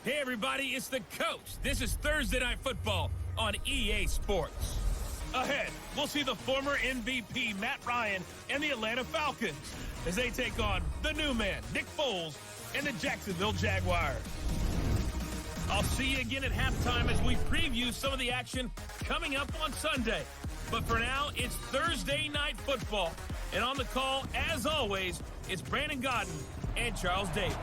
Hey everybody, it's the Coach. This is Thursday Night Football on EA Sports. Ahead, we'll see the former MVP Matt Ryan and the Atlanta Falcons as they take on the new man, Nick Foles, and the Jacksonville Jaguars. I'll see you again at halftime as we preview some of the action coming up on Sunday. But for now, it's Thursday Night Football. And on the call, as always, it's Brandon Godden and Charles Davis.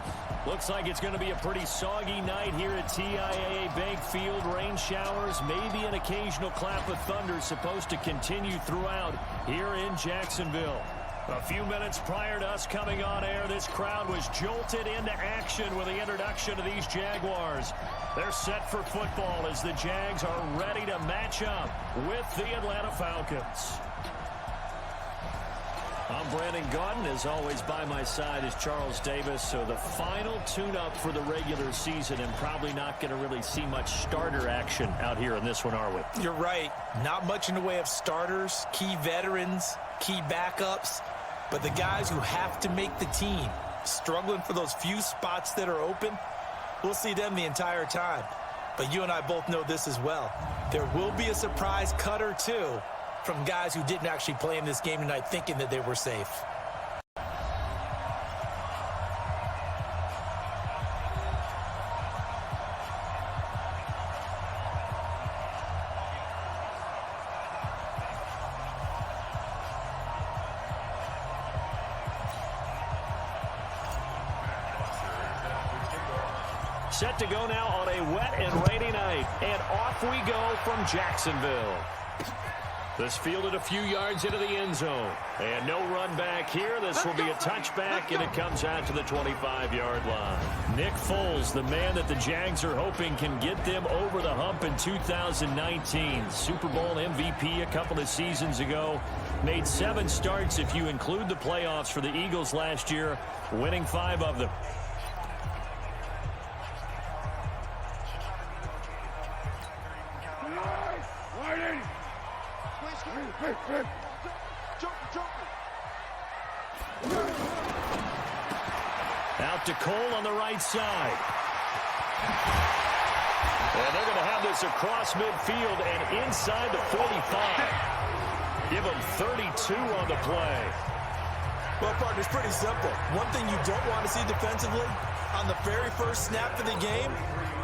Looks like it's going to be a pretty soggy night here at TIAA Bank Field. Rain showers, maybe an occasional clap of thunder supposed to continue throughout here in Jacksonville. A few minutes prior to us coming on air, this crowd was jolted into action with the introduction of these Jaguars. They're set for football as the Jags are ready to match up with the Atlanta Falcons. I'm Brandon Godden. As always, by my side is Charles Davis. So the final tune-up for the regular season, and probably not going to really see much starter action out here in this one, are we? You're right. Not much in the way of starters, key veterans, key backups, but the guys who have to make the team, struggling for those few spots that are open, we'll see them the entire time. But you and I both know this as well. There will be a surprise cut or two from guys who didn't actually play in this game tonight thinking that they were safe. Set to go now on a wet and rainy night, and off we go from Jacksonville. This fielded a few yards into the end zone. And no run back here. This will be a touchback, and it comes out to the 25-yard line. Nick Foles, the man that the Jags are hoping can get them over the hump in 2019. Super Bowl MVP a couple of seasons ago. Made 7 starts if you include the playoffs for the Eagles last year, winning 5 of them. Out to Cole on the right side. And they're going to have this across midfield and inside the 45. Give them 32 on the play. Well, partner, it's pretty simple. One thing you don't want to see defensively, on the very first snap of the game,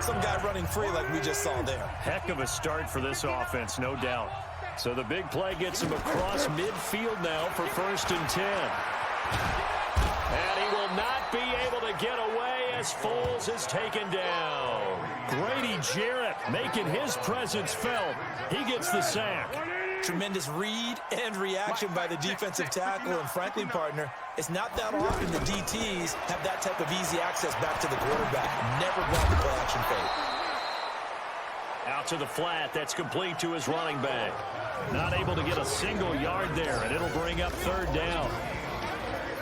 some guy running free like we just saw there. Heck of a start for this offense, no doubt. So the big play gets him across midfield now for 1st and 10. And he will not be able to get away as Foles is taken down. Grady Jarrett making his presence felt. He gets the sack. Tremendous read and reaction by the defensive tackle. And frankly, partner, it's not that often the DTs have that type of easy access back to the quarterback. Never brought the play action fake. Out to the flat. That's complete to his running back. Not able to get a single yard there, and it'll bring up 3rd down.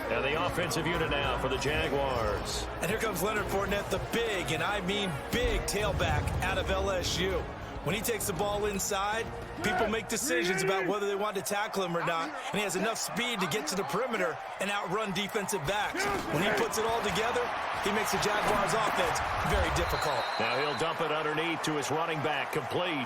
And the offensive unit now for the Jaguars. And here comes Leonard Fournette, the big, and I mean big, tailback out of LSU. When he takes the ball inside, people make decisions about whether they want to tackle him or not, and he has enough speed to get to the perimeter and outrun defensive backs. When he puts it all together, he makes the Jaguars' offense very difficult. Now he'll dump it underneath to his running back, complete.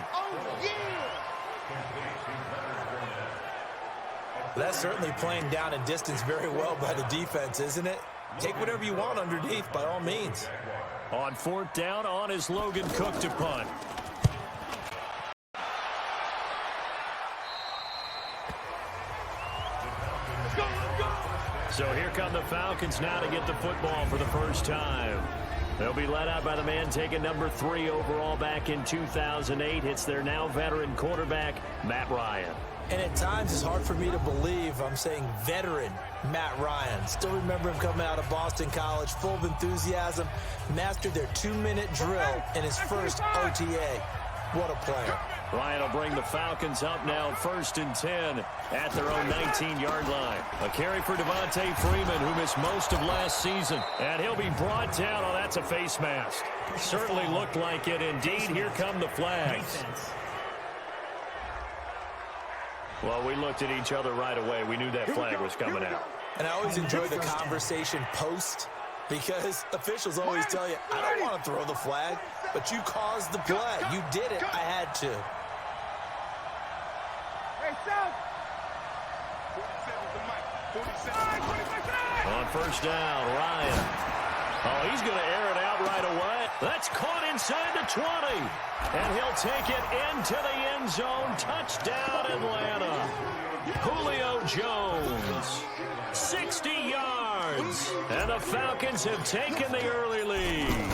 That's certainly playing down and distance very well by the defense, isn't it? Take whatever you want underneath, by all means. On 4th down, on is Logan Cook to punt. So here come the Falcons now to get the football for the first time. They'll be led out by the man taking number 3 overall back in 2008. It's their now veteran quarterback, Matt Ryan. And at times it's hard for me to believe I'm saying veteran Matt Ryan. Still remember him coming out of Boston College, full of enthusiasm, mastered their 2-minute drill in his first OTA. What a player. Ryan will bring the Falcons up now 1st and 10 at their own 19-yard line. A carry for Devontae Freeman, who missed most of last season. And he'll be brought down. Oh, that's a face mask. Certainly looked like it. Indeed, here come the flags. Well, we looked at each other right away. We knew that flag was coming out. And I always enjoy the conversation post Because officials always tell you, I don't want to throw the flag, but you caused the play. You did it. I had to. On first down, Ryan. Oh, he's going to air it out right away. That's caught inside the 20. And he'll take it into the end zone. Touchdown, Atlanta. Julio Jones. 60 yards. And the Falcons have taken the early lead.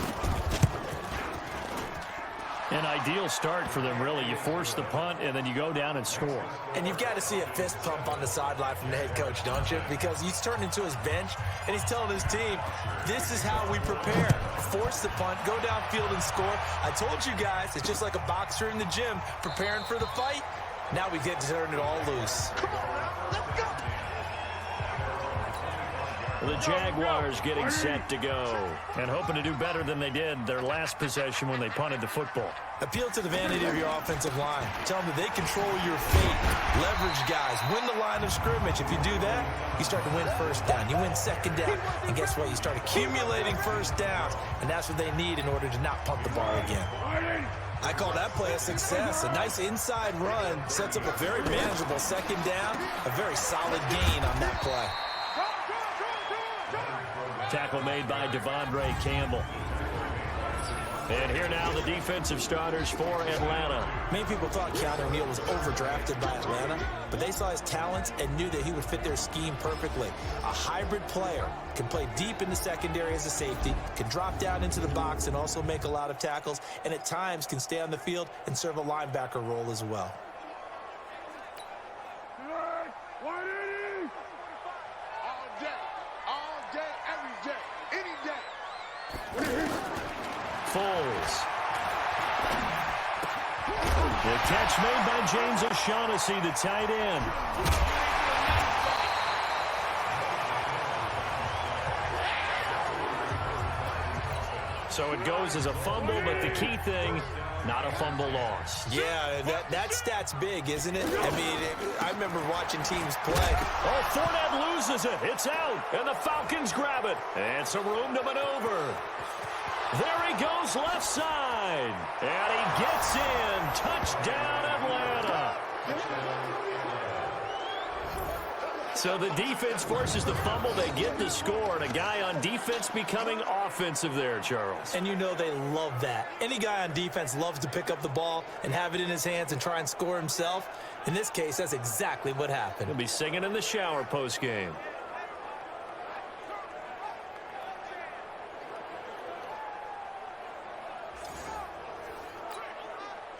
An ideal start for them, really. You force the punt, and then you go down and score. And you've got to see a fist pump on the sideline from the head coach, don't you? Because he's turned into his bench, and he's telling his team, this is how we prepare. Force the punt, go downfield and score. I told you guys, it's just like a boxer in the gym preparing for the fight. Now we get to turn it all loose. Come on now, let's go. The Jaguars getting set to go. And hoping to do better than they did their last possession when they punted the football. Appeal to the vanity of your offensive line. Tell them that they control your fate. Leverage guys. Win the line of scrimmage. If you do that, you start to win first down. You win second down. And guess what? You start accumulating first downs. And that's what they need in order to not punt the ball again. I call that play a success. A nice inside run sets up a very manageable second down. A very solid gain on that play. Tackle made by Devondre Campbell. And here now the defensive starters for Atlanta. Many people thought Keanu Neal was overdrafted by Atlanta, but they saw his talents and knew that he would fit their scheme perfectly. A hybrid player, can play deep in the secondary as a safety, can drop down into the box and also make a lot of tackles, and at times can stay on the field and serve a linebacker role as well. Foles. The catch made by James O'Shaughnessy, the tight end. So it goes as a fumble, but the key thing, not a fumble loss. Yeah, that stat's big, isn't it? I mean, I remember watching teams play. Oh, Fournette loses it. It's out, and the Falcons grab it. And some room to maneuver. There he goes left side. And he gets in. Touchdown, Atlanta. So the defense forces the fumble. They get the score. And a guy on defense becoming offensive there, Charles. And you know they love that. Any guy on defense loves to pick up the ball and have it in his hands and try and score himself. In this case, that's exactly what happened. He'll be singing in the shower postgame.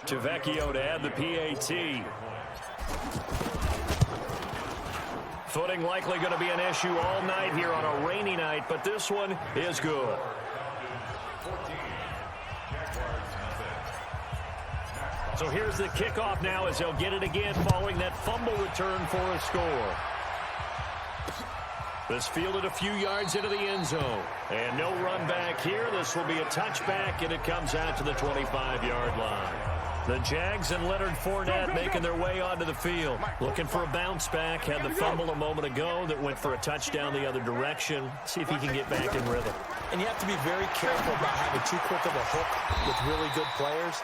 Tavecchio to add the PAT. Footing likely going to be an issue all night here on a rainy night, but this one is good. So here's the kickoff now as they'll get it again following that fumble return for a score. This fielded a few yards into the end zone. And no run back here. This will be a touchback, and it comes out to the 25-yard line. The Jags and Leonard Fournette making their way onto the field. Looking for a bounce back. Had the fumble a moment ago that went for a touchdown the other direction. See if he can get back in rhythm. And you have to be very careful about having too quick of a hook with really good players.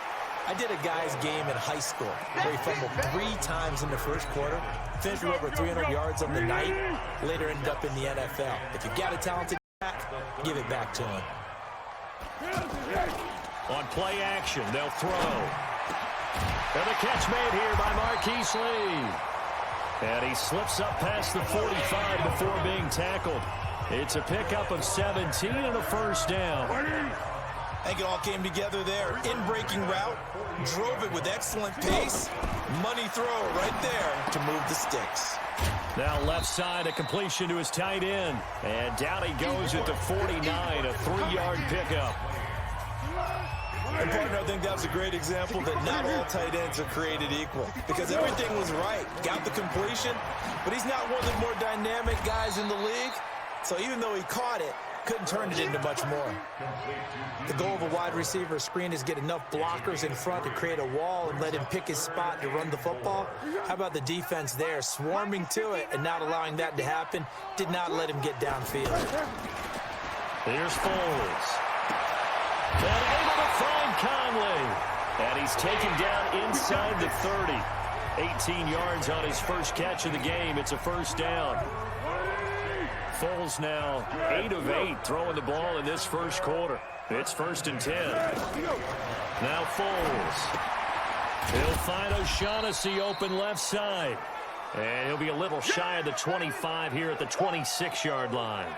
I did a guy's game in high school where he fumbled 3 times in the first quarter, finished with over 300 yards on the night, later ended up in the NFL. If you've got a talented back, give it back to him. On play action, they'll throw. And the catch made here by Marquise Lee. And he slips up past the 45 before being tackled. It's a pickup of 17 and a first down. I think it all came together there. In-breaking route, drove it with excellent pace. Money throw right there to move the sticks. Now left side, a completion to his tight end. And down he goes at the 49, a 3-yard pickup. And partner, I think that was a great example that not all tight ends are created equal. Because everything was right. Got the completion, but he's not one of the more dynamic guys in the league. So even though he caught it, couldn't turn it into much more. The goal of a wide receiver screen is get enough blockers in front to create a wall and let him pick his spot to run the football. How about the defense there, swarming to it and not allowing that to happen? Did not let him get downfield. Here's Foles. And able to find Conley. And he's taken down inside the 30. 18 yards on his first catch of the game. It's a first down. Foles now 8 of 8 throwing the ball in this first quarter. It's 1st and 10. Now Foles. He'll find O'Shaughnessy open left side. And he'll be a little shy of the 25 here at the 26-yard line.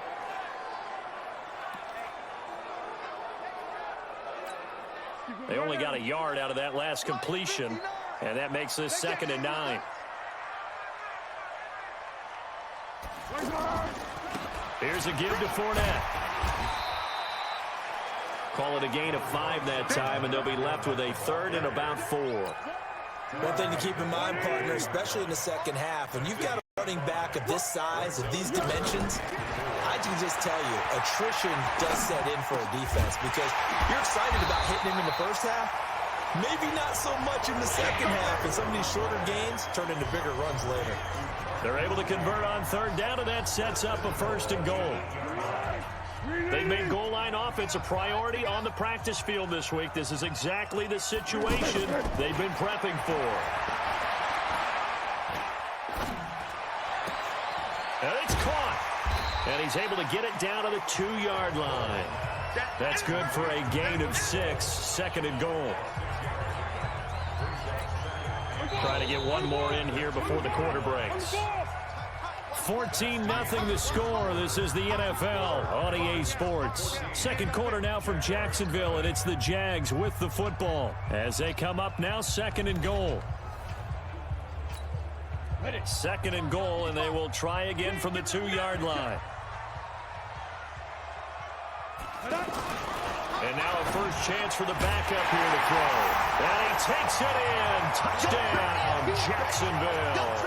They only got a yard out of that last completion, and that makes this 2nd and 9. Here's a give to Fournette. Call it a gain of 5 that time, and they'll be left with a 3rd and about 4. One thing to keep in mind, partner, especially in the second half, when you've got a running back of this size, of these dimensions, I can just tell you, attrition does set in for a defense because you're excited about hitting him in the first half, maybe not so much in the second half, and some of these shorter gains turn into bigger runs later. They're able to convert on 3rd down, and that sets up a 1st and goal. They've made goal line offense a priority on the practice field this week. This is exactly the situation they've been prepping for. And it's caught. And he's able to get it down to the 2-yard line. That's good for a gain of 6, 2nd and goal. Trying to get one more in here before the quarter breaks. 14-0 the score. This is the NFL on EA Sports. Second quarter now from Jacksonville, and it's the Jags with the football as they come up now 2nd and goal. 2nd and goal, and they will try again from the 2-yard line. And now a first chance for the backup here to throw. And he takes it in. Touchdown, Jacksonville.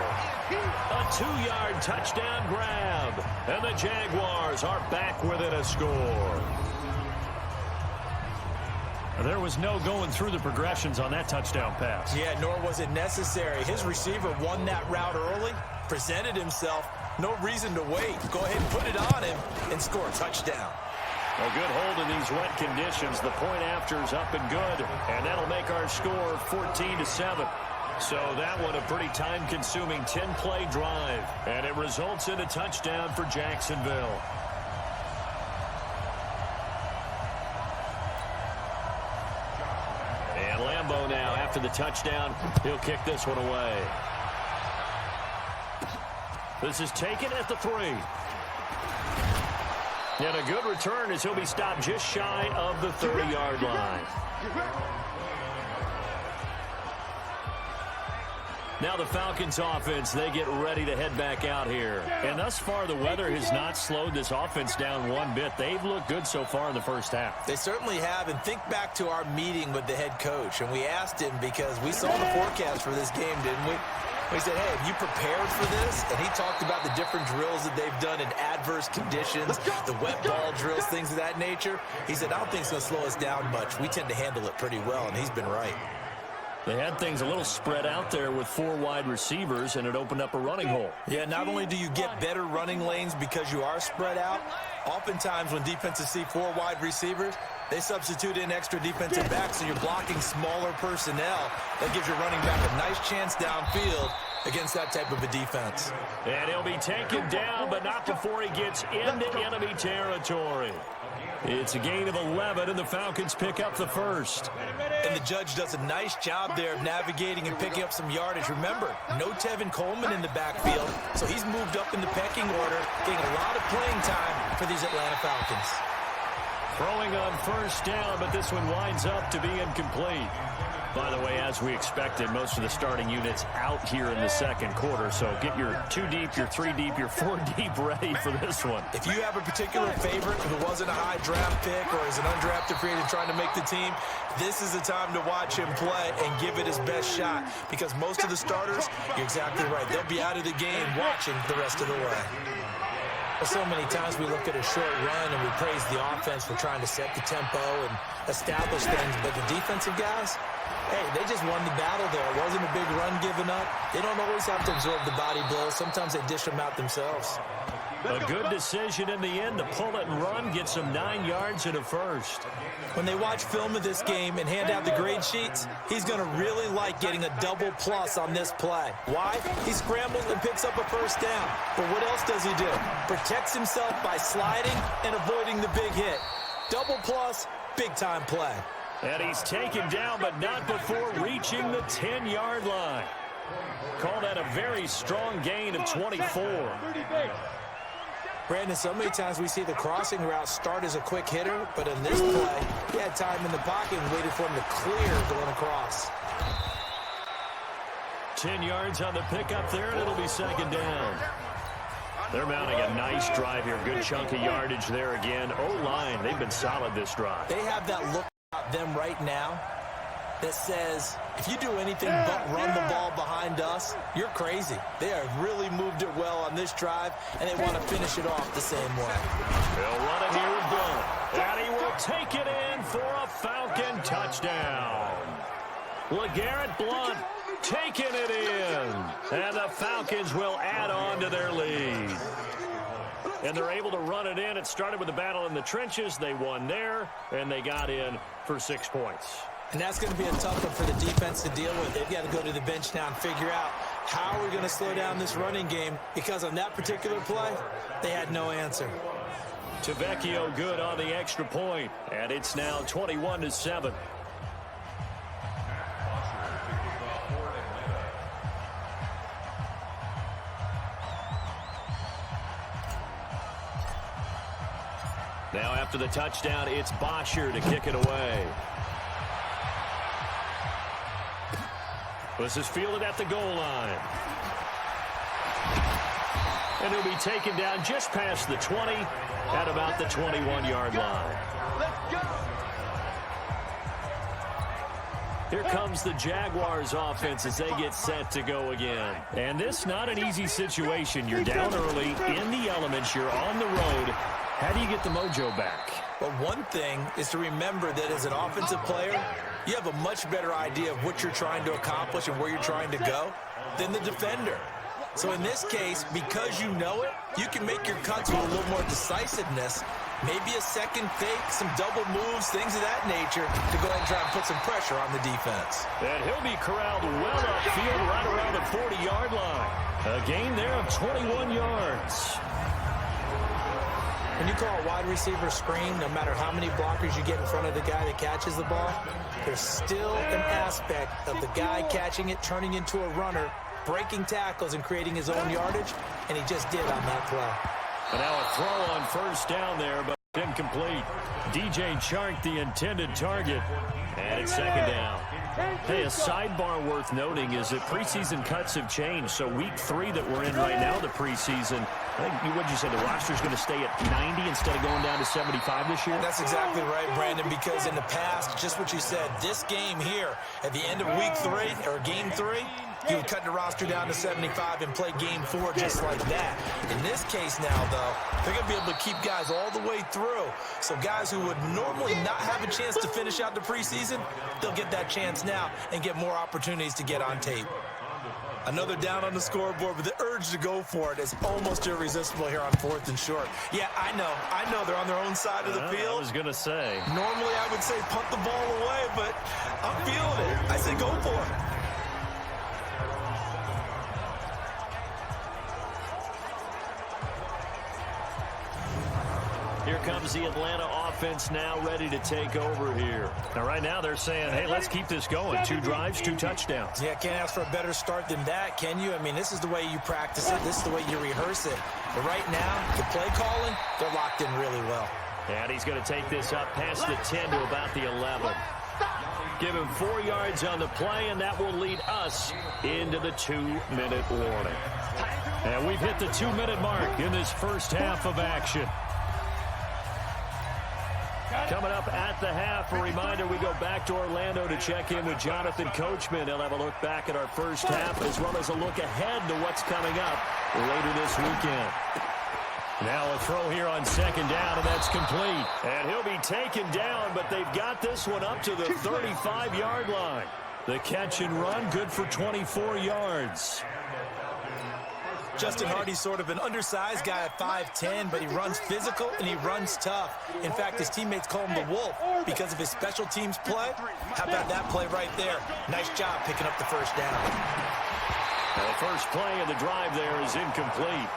A 2-yard touchdown grab. And the Jaguars are back within a score. There was no going through the progressions on that touchdown pass. Yeah, nor was it necessary. His receiver won that route early, presented himself. No reason to wait. Go ahead and put it on him and score a touchdown. A good hold in these wet conditions. The point after is up and good. And that'll make our score 14-7. So that one a pretty time-consuming 10-play drive. And it results in a touchdown for Jacksonville. And Lambeau now, after the touchdown, he'll kick this one away. This is taken at the 3. And a good return as he'll be stopped just shy of the 30-yard line. Now the Falcons offense, they get ready to head back out here. And thus far, the weather has not slowed this offense down one bit. They've looked good so far in the first half. They certainly have. And think back to our meeting with the head coach. And we asked him because we saw the forecast for this game, didn't we? We said, hey, have you prepared for this? And he talked about the different drills that they've done in adverse conditions, the wet ball drills, things of that nature. He said, I don't think it's going to slow us down much. We tend to handle it pretty well, and he's been right. They had things a little spread out there with 4 wide receivers, and it opened up a running hole. Yeah, not only do you get better running lanes because you are spread out, oftentimes when defenses see 4 wide receivers, they substitute in extra defensive backs, so you're blocking smaller personnel. That gives your running back a nice chance downfield against that type of a defense. And he'll be taken down, but not before he gets into enemy territory. It's a gain of 11, and the Falcons pick up the first. And the judge does a nice job there of navigating and picking up some yardage. Remember, no Tevin Coleman in the backfield, so he's moved up in the pecking order, getting a lot of playing time for these Atlanta Falcons. Throwing on first down, but this one winds up to be incomplete. By the way, as we expected, most of the starting units out here in the second quarter. So get your 2 deep, your 3 deep, your 4 deep ready for this one. If you have a particular favorite who wasn't a high draft pick or is an undrafted free agent trying to make the team, this is the time to watch him play and give it his best shot. Because most of the starters, you're exactly right, they'll be out of the game watching the rest of the way. So many times we look at a short run and we praise the offense for trying to set the tempo and establish things, but the defensive guys, Hey, they just won the battle there. It wasn't a big run given up. They don't always have to absorb the body blows. Sometimes they dish them out themselves. A good decision in the end to pull it and run, get some 9 yards and a first. When they watch film of this game and hand out the grade sheets, he's going to really like getting a double plus on this play. Why? He scrambles and picks up a first down. But what else does he do? Protects himself by sliding and avoiding the big hit. Double plus, big-time play. And he's taken down, but not before reaching the 10-yard line. Call that a very strong gain of 24. Brandon, so many times we see the crossing route start as a quick hitter, but in this play, he had time in the pocket and waited for him to clear going across. 10 yards on the pickup there, and it'll be second down. They're mounting a nice drive here. Good chunk of yardage there again. O-line, they've been solid this drive. They have that look about them right now that says, if you do anything but run the ball behind us, you're crazy. They have really moved it well on this drive, and they want to finish it off the same way. They'll run it here with Blunt, and he will take it in for a Falcon touchdown. LeGarrette Blunt taking it in, and the Falcons will add on to their lead. And they're able to run it in. It started with a battle in the trenches. They won there, and they got in for 6 points. And that's going to be a tough one for the defense to deal with. They've got to go to the bench now and figure out how we're going to slow down this running game, because on that particular play, they had no answer. Tavecchio good on the extra point, and it's now 21-7. Now after the touchdown, it's Bosher to kick it away. This is fielded at the goal line. And he'll be taken down just past the 20 at about the 21-yard line. Here comes the Jaguars offense as they get set to go again. And this not an easy situation. You're down early, in the elements, you're on the road. How do you get the mojo back? Well, one thing is to remember that as an offensive player, you have a much better idea of what you're trying to accomplish and where you're trying to go than the defender. So in this case, because you know it, you can make your cuts with a little more decisiveness, maybe a second fake, some double moves, things of that nature, to go ahead and try and put some pressure on the defense. And he'll be corralled well upfield right around the 40-yard line. A gain there of 21 yards. When you call a wide receiver screen, no matter how many blockers you get in front of the guy that catches the ball, there's still an aspect of the guy catching it, turning into a runner, breaking tackles and creating his own yardage, and he just did on that play. And now a throw on first down there, but incomplete. DJ Chark, the intended target, and it's second down. Hey, a sidebar worth noting is that preseason cuts have changed. So week 3 that we're in right now, the preseason, I think what'd you say, the roster's going to stay at 90 instead of going down to 75 this year? That's exactly right, Brandon, because in the past, just what you said, this game here, at the end of week 3, or game 3, he would cut the roster down to 75 and play game 4 just like that. In this case now, though, they're going to be able to keep guys all the way through. So guys who would normally not have a chance to finish out the preseason, they'll get that chance now and get more opportunities to get on tape. Another down on the scoreboard, but the urge to go for it is almost irresistible here on 4th and short. Yeah, I know they're on their own side of the field. I was going to say. Normally I would say punt the ball away, but I'm feeling it. I say go for it. Here comes the Atlanta offense now ready to take over here. Now, right now they're saying, hey, let's keep this going. 2 drives, 2 touchdowns. Yeah, can't ask for a better start than that, can you? I mean, this is the way you practice it. This is the way you rehearse it. But right now, the play calling, they're locked in really well. And he's going to take this up past the 10 to about the 11. Give him 4 yards on the play, and that will lead us into the 2-minute warning. And we've hit the 2-minute mark in this first half of action. Coming up at the half, a reminder, we go back to Orlando to check in with Jonathan Coachman. He'll have a look back at our first half as well as a look ahead to what's coming up later this weekend. Now a throw here on second down, and that's complete. And he'll be taken down, but they've got this one up to the 35-yard line. The catch and run, good for 24 yards. Justin Hardy's sort of an undersized guy at 5'10", but he runs physical and he runs tough. In fact, his teammates call him the Wolf because of his special teams play. How about that play right there? Nice job picking up the first down. The first play of the drive there is incomplete.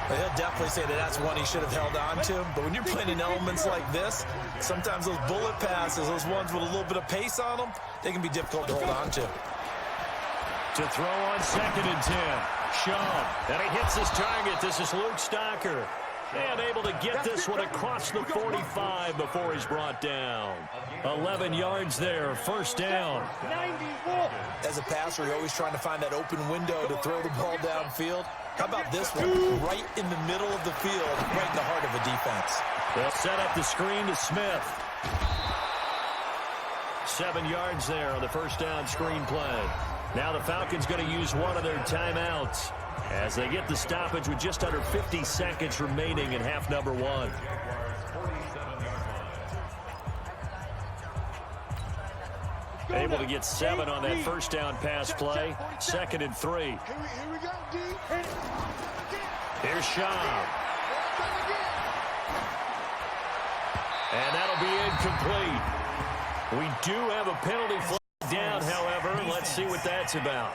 Well, he'll definitely say that that's one he should have held on to. But when you're playing in elements like this, sometimes those bullet passes, those ones with a little bit of pace on them, they can be difficult to hold on to. To throw on 2nd and 10. Sean, and he hits his target. This is Luke Stocker. And able to get this one across the 45 before he's brought down. 11 yards there, first down. As a passer, you're always trying to find that open window to throw the ball downfield. How about this one? Right in the middle of the field, right in the heart of a defense. They'll set up the screen to Smith. 7 yards there on the first down screen play. Now the Falcons going to use one of their timeouts as they get the stoppage with just under 50 seconds remaining in half number 1. Able to get 7 on that first down pass play. 2nd and 3. Here's Shaw. And that'll be incomplete. We do have a penalty flag down, however. Let's see what that's about.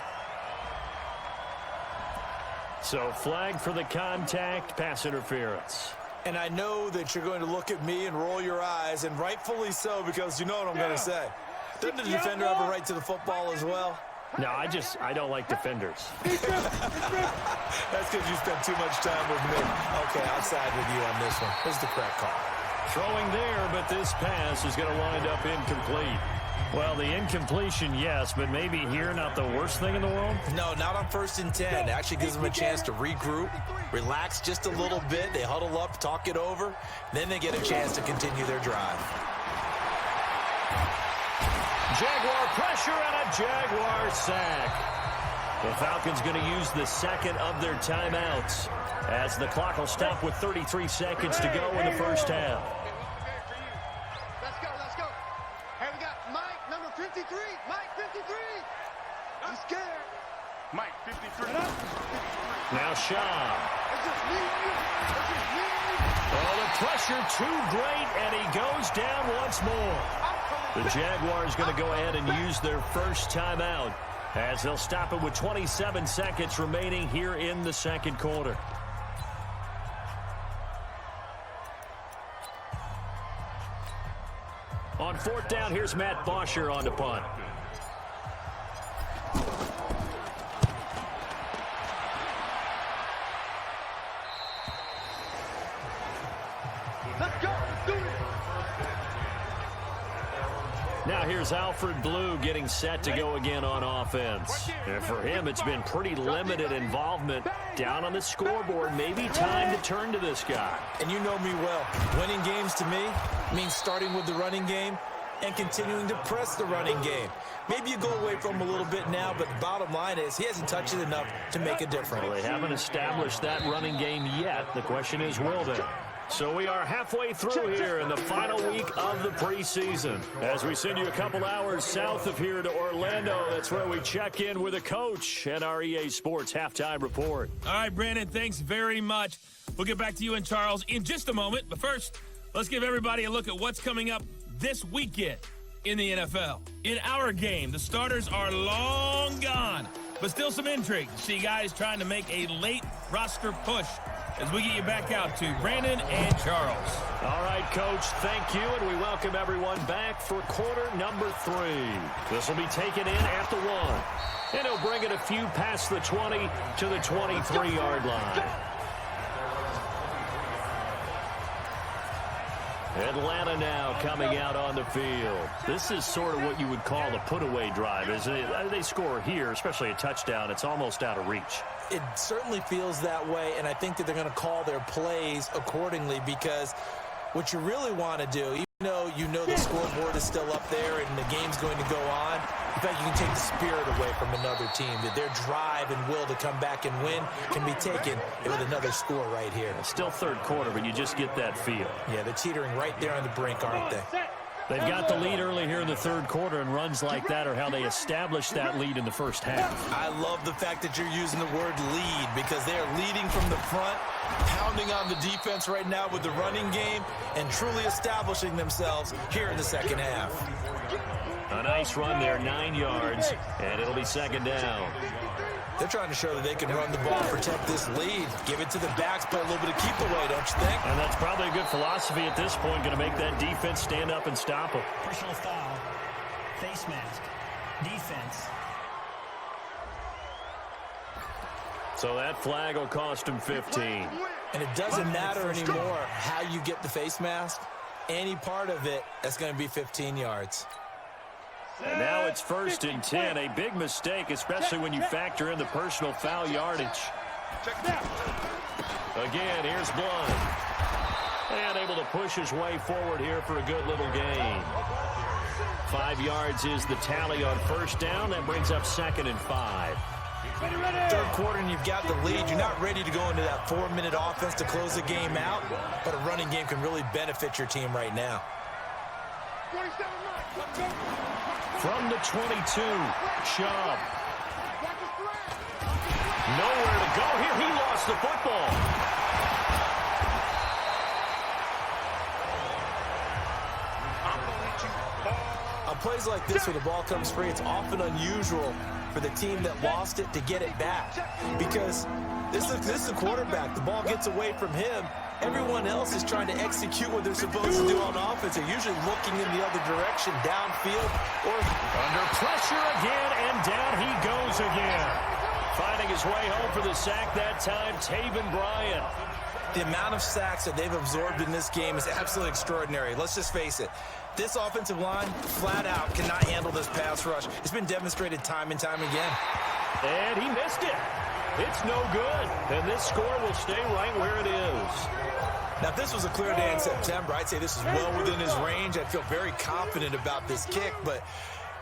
So flag for the contact, pass interference. And I know that you're going to look at me and roll your eyes, and rightfully so, because you know what I'm going to say. Doesn't the defender have a right to the football as well? No, I don't like defenders. That's because you spent too much time with me. Okay, I'll side with you on this one. This is the correct call. Throwing there, but this pass is going to wind up incomplete. Well, the incompletion, yes, but maybe here not the worst thing in the world? No, not on 1st and 10. It actually gives them a chance to regroup, relax just a little bit. They huddle up, talk it over. Then they get a chance to continue their drive. Jaguar pressure and a Jaguar sack. The Falcons going to use the second of their timeouts as the clock will stop with 33 seconds to go in the first half. Let's go. Hey, we got Mike, number 53. Mike, 53. I'm scared. Mike, 53. Now Shaw. Oh, the pressure too great, and he goes down once more. The Jaguars going to go ahead and use their first timeout as they'll stop it with 27 seconds remaining here in the second quarter. On 4th down, here's Matt Bosher on the punt. Let's go. Let's do it. Now here's Alfred Blue getting set to go again on offense. And for him, it's been pretty limited involvement down on the scoreboard. Maybe time to turn to this guy. And you know me well. Winning games to me means starting with the running game and continuing to press the running game. Maybe you go away from him a little bit now, but the bottom line is he hasn't touched it enough to make a difference. Well, they haven't established that running game yet. The question is, will they? So we are halfway through here in the final week of the preseason. As we send you a couple hours south of here to Orlando, that's where we check in with a coach and our EA Sports halftime report. All right, Brandon, thanks very much. We'll get back to you and Charles in just a moment. But first, let's give everybody a look at what's coming up this weekend in the NFL. In our game, the starters are long gone, but still some intrigue. See guys trying to make a late roster push as we get you back out to Brandon and Charles. All right, Coach, thank you, and we welcome everyone back for quarter number 3. This will be taken in at the 1, and he'll bring it a few past the 20 to the 23-yard line. Atlanta now coming out on the field. This is sort of what you would call the put-away drive, isn't it? They score here, especially a touchdown. It's almost out of reach. It certainly feels that way, and I think that they're going to call their plays accordingly because what you really want to do, even though you know the scoreboard is still up there and the game's going to go on, in fact, you can take the spirit away from another team. That their drive and will to come back and win can be taken with another score right here. Still third quarter, but you just get that feel. Yeah, they're teetering right there on the brink, aren't they? They've got the lead early here in the third quarter, and runs like that are how they establish that lead in the first half. I love the fact that you're using the word lead because they are leading from the front, pounding on the defense right now with the running game, and truly establishing themselves here in the second half. A nice run there, 9 yards, and it'll be second down. They're trying to show that they can run the ball, protect this lead, give it to the backs, play a little bit of keep away, don't you think? And that's probably a good philosophy at this point, going to make that defense stand up and stop them. Personal foul, face mask, defense. So that flag will cost him 15. And it doesn't matter anymore how you get the face mask. Any part of it, that's going to be 15 yards. And now it's 1st and 10. A big mistake, especially when you factor in the personal foul yardage. Again, here's Blunt. And able to push his way forward here for a good little gain. 5 yards is the tally on first down. That brings up 2nd and 5. Third quarter and you've got the lead. You're not ready to go into that 4-minute offense to close the game out, but a running game can really benefit your team right now. From the 22, Chubb. Nowhere to go here. He lost the football. On plays like this where the ball comes free, it's often unusual for the team that lost it to get it back. Because this is the quarterback. The ball gets away from him. Everyone else is trying to execute what they're supposed to do on offense. They're usually looking in the other direction, downfield, or under pressure again, and down he goes again. Finding his way home for the sack that time, Taven Bryan. The amount of sacks that they've absorbed in this game is absolutely extraordinary. Let's just face it. This offensive line, flat out, cannot handle this pass rush. It's been demonstrated time and time again. And he missed it. It's no good. And this score will stay right where it is. Now, if this was a clear day in September, I'd say this is well within his range. I feel very confident about this kick, but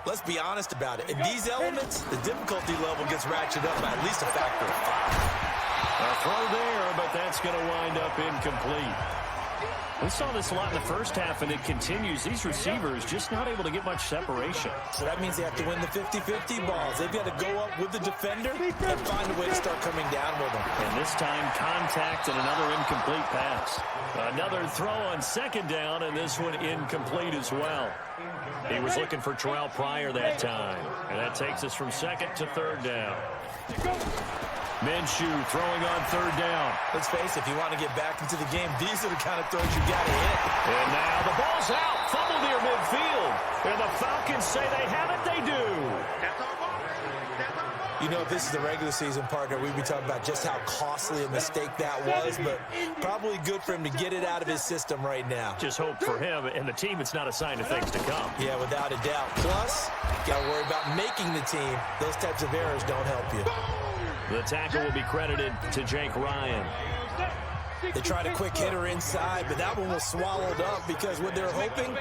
let's be honest about it. In these elements, the difficulty level gets ratcheted up by at least a factor of 5. A throw there, but that's going to wind up incomplete. We saw this a lot in the first half, and it continues. These receivers just not able to get much separation. So that means they have to win the 50-50 balls. They've got to go up with the defender and find a way to start coming down with them. And this time, contact and another incomplete pass. Another throw on second down, and this one incomplete as well. He was looking for Terrell Pryor that time. And that takes us from second to third down. Minshew throwing on third down. Let's face it, if you want to get back into the game, these are the kind of throws you got to hit. And now the ball's out. Fumble near midfield. And the Falcons say they have it. They do. You know, if this is the regular season, partner, we'd be talking about just how costly a mistake that was, but probably good for him to get it out of his system right now. Just hope for him and the team it's not a sign of things to come. Yeah, without a doubt. Plus, got to worry about making the team. Those types of errors don't help you. The tackle will be credited to Jake Ryan. They tried a quick hitter inside, but that one was swallowed up because what they're hoping,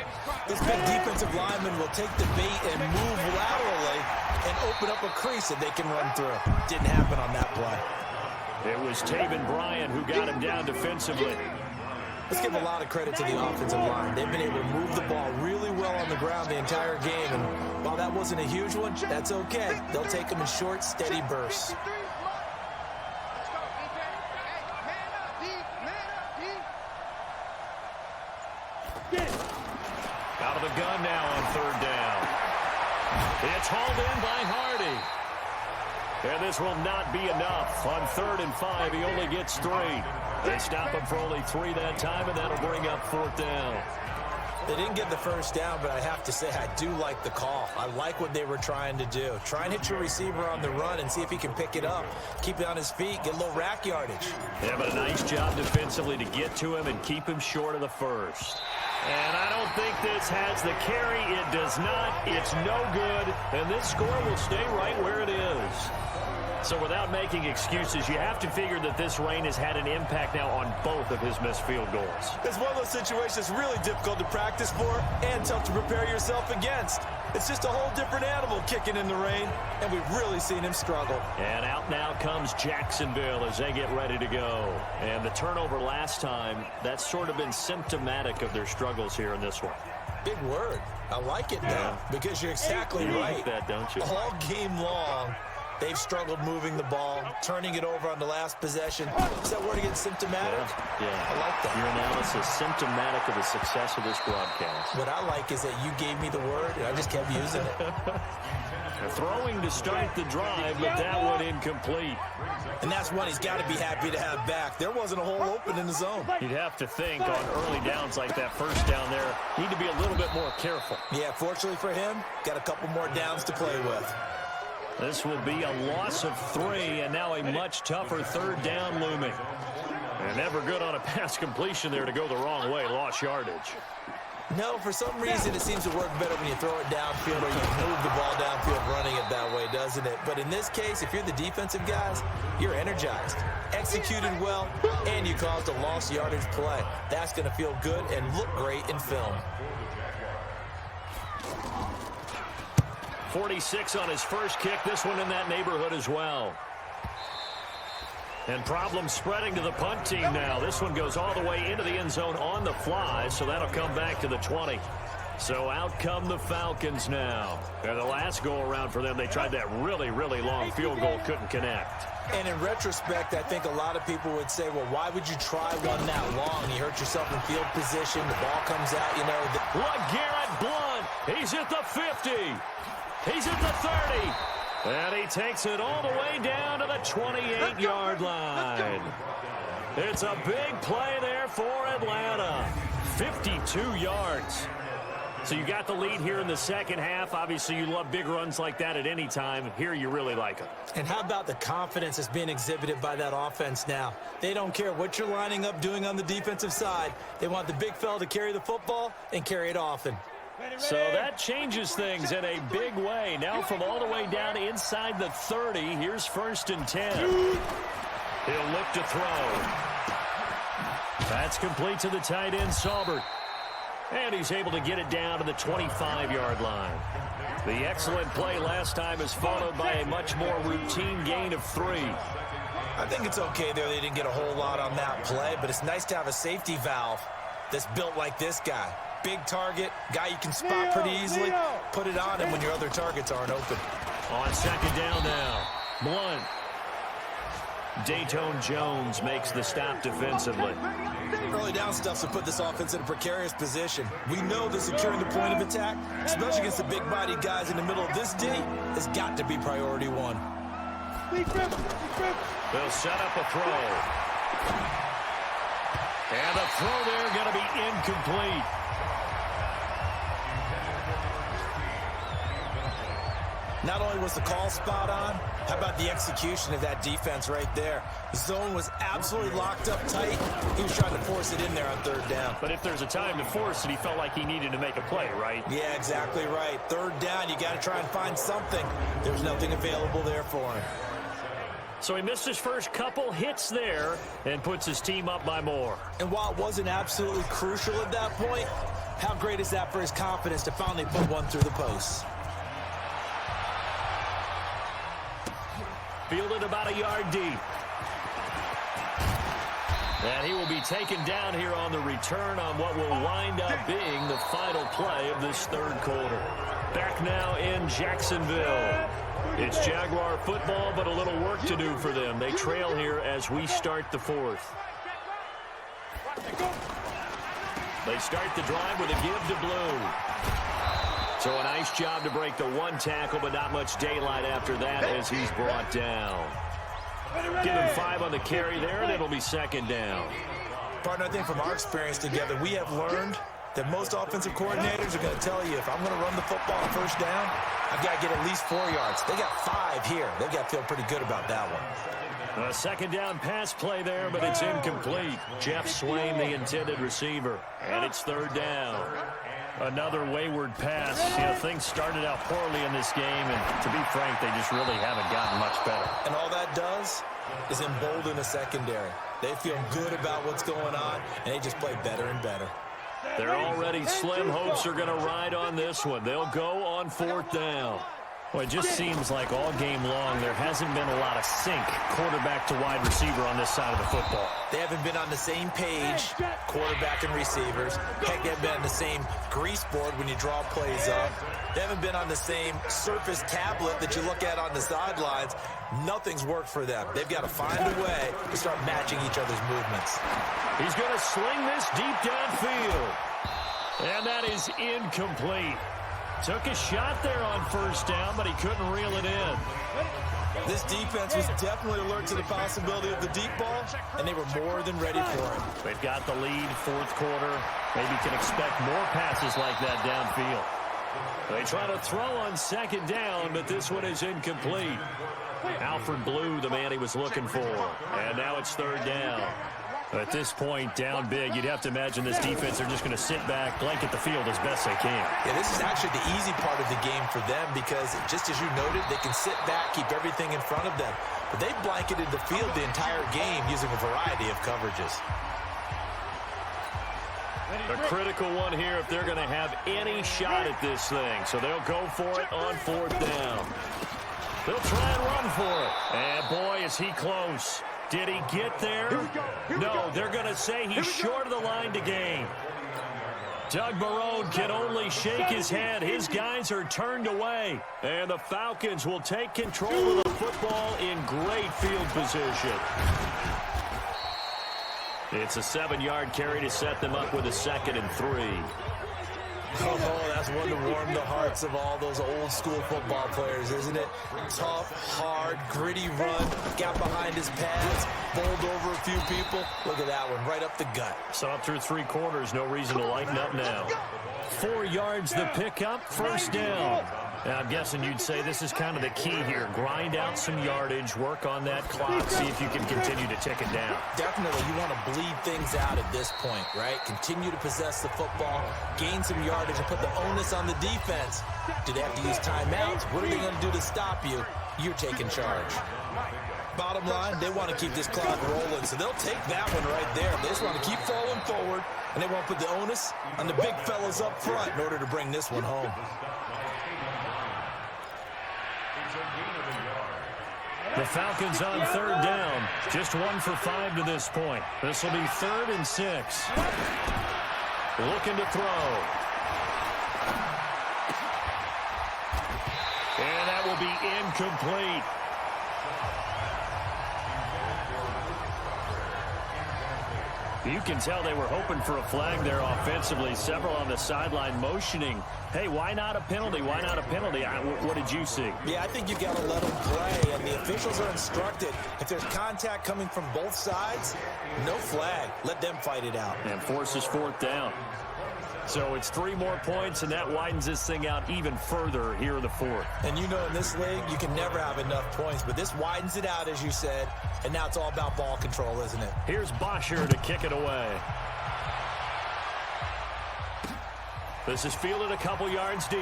this big defensive lineman will take the bait and move laterally and open up a crease that they can run through. Didn't happen on that play. It was Taven Bryan who got him down defensively. Let's give a lot of credit to the offensive line. They've been able to move the ball really well on the ground the entire game, and while that wasn't a huge one, that's okay. They'll take them in short, steady bursts. Out of the gun now on third down. It's hauled in by Hardy. And this will not be enough. On 3rd and 5, he only gets 3. They stop him for only 3 that time, and that'll bring up 4th down. They didn't get the first down, but I have to say I do like the call. I like what they were trying to do. Try and hit your receiver on the run and see if he can pick it up. Keep it on his feet, get a little rack yardage. Yeah, but a nice job defensively to get to him and keep him short of the first. And I don't think this has the carry. It does not. It's no good. And this score will stay right where it is. So without making excuses, you have to figure that this rain has had an impact now on both of his missed field goals. It's one of those situations really difficult to practice for and tough to prepare yourself against. It's just a whole different animal kicking in the rain, and we've really seen him struggle. And out now comes Jacksonville as they get ready to go. And the turnover last time, that's sort of been symptomatic of their struggles here in this one. Big word. I like it now because you're exactly right. You like that, don't you? All game long, they've struggled moving the ball, turning it over on the last possession. Is that word again, symptomatic? Yeah. I like that. Your analysis symptomatic of the success of this broadcast. What I like is that you gave me the word, and I just kept using it. Throwing to start the drive, but that one incomplete. And that's one he's got to be happy to have back. There wasn't a hole open in the zone. You'd have to think on early downs like that first down there, need to be a little bit more careful. Yeah, fortunately for him, got a couple more downs to play with. This will be a loss of 3, and now a much tougher third down looming. And never good on a pass completion there to go the wrong way. Lost yardage. No, for some reason it seems to work better when you throw it downfield or you move the ball downfield running it that way, doesn't it? But in this case, if you're the defensive guys, you're energized, executed well, and you caused a lost yardage play. That's going to feel good and look great in film. 46 on his first kick. This one in that neighborhood as well. And problems spreading to the punt team now. This one goes all the way into the end zone on the fly, so that'll come back to the 20. So out come the Falcons now. And the last go-around for them, they tried that really, really long field goal, couldn't connect. And in retrospect, I think a lot of people would say, well, why would you try one that long? You hurt yourself in field position, the ball comes out, you know. LeGarrette Blount, he's at the 50. He's at the 30. And he takes it all the way down to the 28-yard line. It's a big play there for Atlanta. 52 yards. So you got the lead here in the second half. Obviously, you love big runs like that at any time. Here, you really like them. And how about the confidence that's being exhibited by that offense now? They don't care what you're lining up doing on the defensive side. They want the big fella to carry the football and carry it often. So that changes things in a big way. Now from all the way down inside the 30, here's 1st and 10. He'll look to throw. That's complete to the tight end, Saubert. And he's able to get it down to the 25-yard line. The excellent play last time is followed by a much more routine gain of 3. I think it's okay there. They didn't get a whole lot on that play, but it's nice to have a safety valve that's built like this guy. Big target, guy you can spot pretty easily. Put it on him when your other targets aren't open. On second down now, Blount. Dayton Jones makes the stop defensively. Early down stuff to put this offense in a precarious position. We know that securing the point of attack, especially against the big-bodied guys in the middle of this D, has got to be priority 1. They'll set up a throw. And the throw there going to be incomplete. Not only was the call spot on, how about the execution of that defense right there? The zone was absolutely locked up tight. He was trying to force it in there on 3rd down. But if there's a time to force it, he felt like he needed to make a play, right? Yeah, exactly right. 3rd down, you got to try and find something. There's nothing available there for him. So he missed his first couple hits there and puts his team up by more. And while it wasn't absolutely crucial at that point, how great is that for his confidence to finally put one through the post? Fielded about a yard deep. And he will be taken down here on the return on what will wind up being the final play of this 3rd quarter. Back now in Jacksonville. It's Jaguar football, but a little work to do for them. They trail here as we start the 4th. They start the drive with a give to Blue. So a nice job to break the 1 tackle, but not much daylight after that as he's brought down. Give him 5 on the carry there, and it'll be 2nd down. Partner, I think from our experience together, we have learned that most offensive coordinators are going to tell you, if I'm going to run the football on 1st down, I've got to get at least 4 yards. They got 5 here. They've got to feel pretty good about that one. A 2nd down pass play there, but it's incomplete. Jeff Swain, the intended receiver, and it's 3rd down. Another wayward pass. You know, things started out poorly in this game, and to be frank, they just really haven't gotten much better. And all that does is embolden the secondary. They feel good about what's going on, and they just play better and better. Their already slim hopes are going to ride on this one. They'll go on 4th down. Well, it just seems like all game long there hasn't been a lot of sync quarterback to wide receiver on this side of the football. They haven't been on the same page, quarterback and receivers. Heck, they haven't been on the same grease board when you draw plays up. They haven't been on the same surface tablet that you look at on the sidelines. Nothing's worked for them. They've got to find a way to start matching each other's movements. He's going to sling this deep downfield. And that is incomplete. Took a shot there on first down, but he couldn't reel it in. This defense was definitely alert to the possibility of the deep ball, and they were more than ready for it. They've got the lead, fourth quarter. Maybe can expect more passes like that downfield. They try to throw on second down, but this one is incomplete. Alfred Blue, the man he was looking for. And now it's third down. At this point, down big, you'd have to imagine this defense are just going to sit back, blanket the field as best they can. Yeah, this is actually the easy part of the game for them because, just as you noted, they can sit back, keep everything in front of them. But they blanketed the field the entire game using a variety of coverages. A critical one here if they're going to have any shot at this thing. So they'll go for it on fourth down. They'll try and run for it. And, boy, is he close. Did he get there? No, they're going to say he's short of the line to gain. Doug Marrone can only shake his head. His guys are turned away. And the Falcons will take control of the football in great field position. It's a 7-yard carry to set them up with a 2nd and 3. Oh, that's one to warm the hearts of all those old-school football players, isn't it? Tough, hard, gritty run, got behind his pads, bowled over a few people. Look at that one, right up the gut. So up through 3 quarters, no reason to lighten up now. 4 yards the pickup, first down. Now, I'm guessing you'd say this is kind of the key here. Grind out some yardage, work on that clock, see if you can continue to tick it down. Definitely, you want to bleed things out at this point, right? Continue to possess the football, gain some yardage, and put the onus on the defense. Do they have to use timeouts? What are they going to do to stop you? You're taking charge. Bottom line, they want to keep this clock rolling, so they'll take that one right there. They just want to keep falling forward, and they want to put the onus on the big fellas up front in order to bring this one home. The Falcons on third down. Just 1 for 5 to this point. This will be 3rd and 6. Looking to throw. And that will be incomplete. You can tell they were hoping for a flag there offensively. Several on the sideline motioning. Hey, why not a penalty? Why not a penalty? What did you see? Yeah, I think you've got to let them play, and the officials are instructed. If there's contact coming from both sides, no flag. Let them fight it out. And forces 4th down. So it's 3 more points, and that widens this thing out even further here in the 4th. And you know in this league, you can never have enough points, but this widens it out, as you said, and now it's all about ball control, isn't it? Here's Bosher to kick it away. This is fielded a couple yards deep.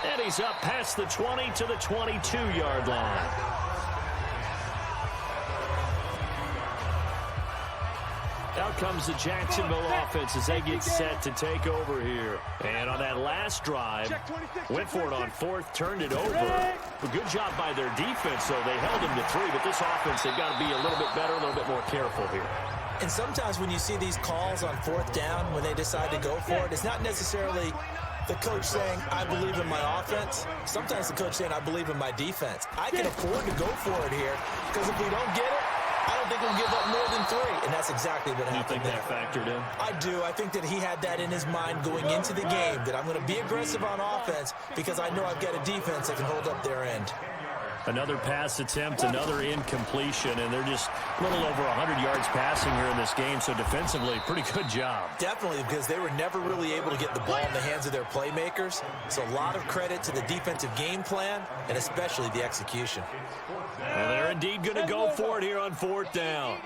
And he's up past the 20 to the 22-yard line. Out comes the Jacksonville offense as they get set to take over here. And on that last drive, went for it on 4th, turned it over. A good job by their defense, though. They held him to 3, but this offense, they've got to be a little bit better, a little bit more careful here. And sometimes when you see these calls on 4th down, when they decide to go for it, it's not necessarily the coach saying, I believe in my offense. Sometimes the coach saying, I believe in my defense. I can afford to go for it here, because if we don't get it, I don't think we'll give up more than 3, and that's exactly what happened there. You think that factored in? I do. I think that he had that in his mind going into the game, that I'm going to be aggressive on offense because I know I've got a defense that can hold up their end. Another pass attempt, another incompletion, and they're just a little over 100 yards passing here in this game, so defensively, pretty good job. Definitely, because they were never really able to get the ball in the hands of their playmakers, so a lot of credit to the defensive game plan, and especially the execution. And they're indeed going to go for it here on 4th down.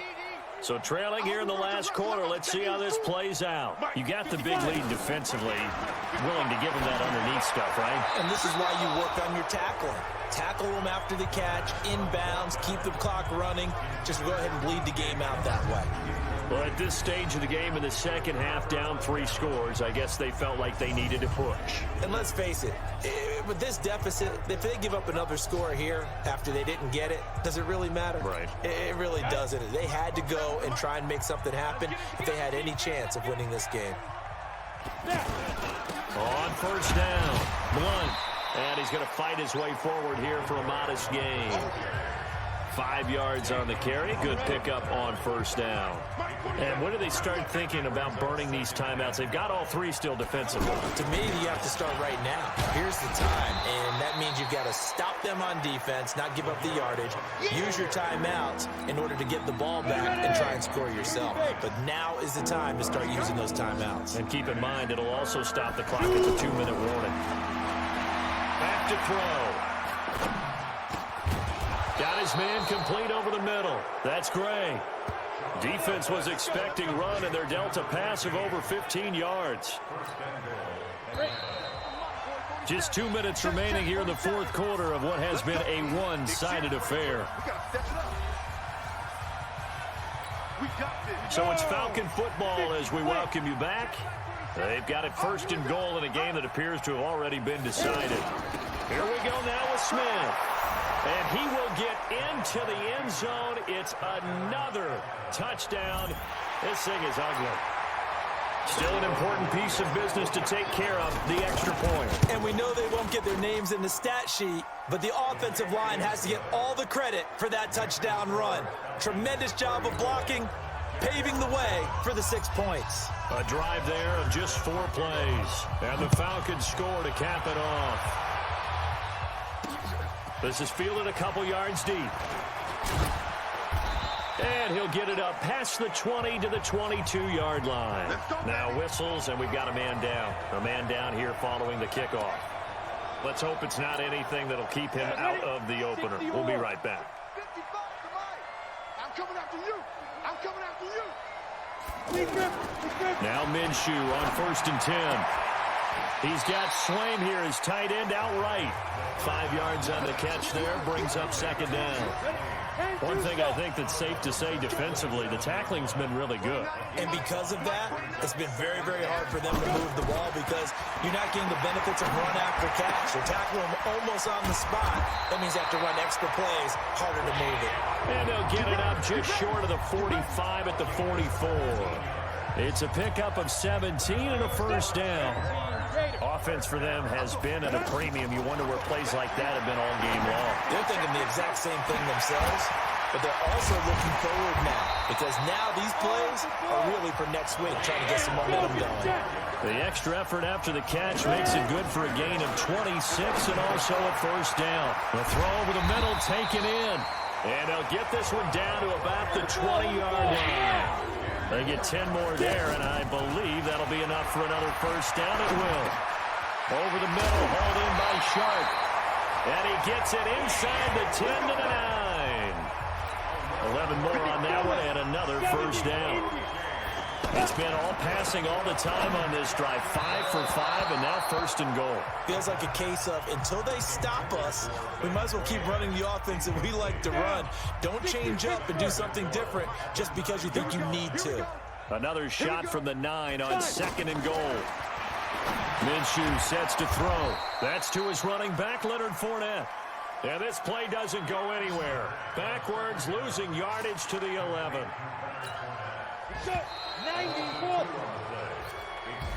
So trailing here in the last quarter, let's see how this plays out. You got the big lead defensively, willing to give them that underneath stuff, right? And this is why you work on your tackling. tackle them after the catch, inbounds, keep the clock running. Just go ahead and bleed the game out that way. Well, at this stage of the game in the second half, down 3 scores, I guess they felt like they needed to push. And let's face it, with this deficit, if they give up another score here after they didn't get it, does it really matter? Right. It really doesn't. They had to go and try and make something happen if they had any chance of winning this game. On first down, Blunt. And he's going to fight his way forward here for a modest gain. 5 yards on the carry. Good pickup on first down. And when do they start thinking about burning these timeouts? They've got all 3 still defensively. To me, you have to start right now. Here's the time, and that means you've got to stop them on defense, not give up the yardage, use your timeouts in order to get the ball back and try and score yourself. But now is the time to start using those timeouts. And keep in mind, it'll also stop the clock at the 2-minute warning. Back to throw. Got his man complete over the middle. That's Gray. Defense was expecting run, and they're dealt a pass of over 15 yards. Just 2 minutes remaining here in the fourth quarter of what has been a one-sided affair. So it's Falcon football as we welcome you back. They've got it first and goal in a game that appears to have already been decided. Here we go now with Smith. And he will get into the end zone. It's another touchdown. This thing is ugly. Still an important piece of business to take care of, the extra point. And we know they won't get their names in the stat sheet, but the offensive line has to get all the credit for that touchdown run. Tremendous job of blocking, paving the way for the 6 points. A drive there of just 4 plays. And the Falcons score to cap it off. This is fielded a couple yards deep. And he'll get it up past the 20 to the 22-yard line. Now whistles, and we've got a man down. A man down here following the kickoff. Let's hope it's not anything that'll keep him out of the opener. We'll be right back. I'm coming after you. I'm coming after you. Now Minshew on first and 10. He's got Swaim here as tight end outright. 5 yards on the catch there, brings up second down. One thing I think that's safe to say defensively, the tackling's been really good. And because of that, it's been very, very hard for them to move the ball because you're not getting the benefits of run after catch. They're tackling them almost on the spot. That means they have to run extra plays, harder to move it. And they'll get it up just short of the 45 at the 44. It's a pickup of 17 and a first down. Offense for them has been at a premium. You wonder where plays like that have been all game long. They're thinking the exact same thing themselves, but they're also looking forward now because now these plays are really for next week, trying to get some momentum going. The extra effort after the catch makes it good for a gain of 26 and also a first down. The throw over the middle taken in. And they'll get this one down to about the 20-yard line. They get 10 more there, and I believe that'll be enough for another first down. It will. Over the middle, hauled in by Sharp. And he gets it inside the 10 to the 9. 11 more on that one, and another first down. It's been all passing all the time on this drive. 5 for 5, and now first and goal. Feels like a case of until they stop us, we might as well keep running the offense that we like to run. Don't change up and do something different just because you think you need to. Another shot from the 9 on second and goal. Minshew sets to throw. That's to his running back, Leonard Fournette. And this play doesn't go anywhere. Backwards, losing yardage to the 11.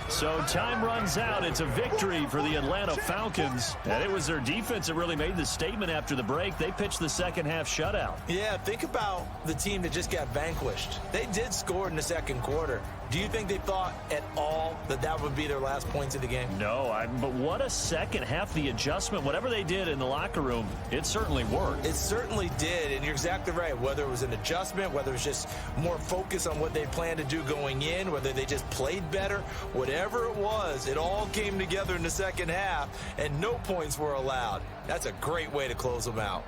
So time runs out. It's a victory for the Atlanta Falcons. And it was their defense that really made the statement after the break. They pitched the second half shutout. Yeah, think about the team that just got vanquished. They did score in the second quarter. Do you think they thought at all that that would be their last points of the game? No, but what a second half. The adjustment, whatever they did in the locker room, it certainly worked. It certainly did, and you're exactly right. Whether it was an adjustment, whether it was just more focus on what they planned to do going in, whether they just played better, whatever it was, it all came together in the second half, and no points were allowed. That's a great way to close them out.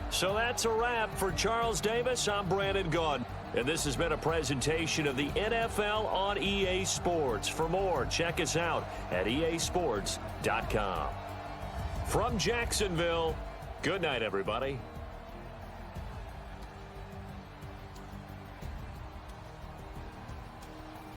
So that's a wrap for Charles Davis. I'm Brandon Gaudin. And this has been a presentation of the NFL on EA Sports. For more, check us out at easports.com. From Jacksonville, Good night, everybody.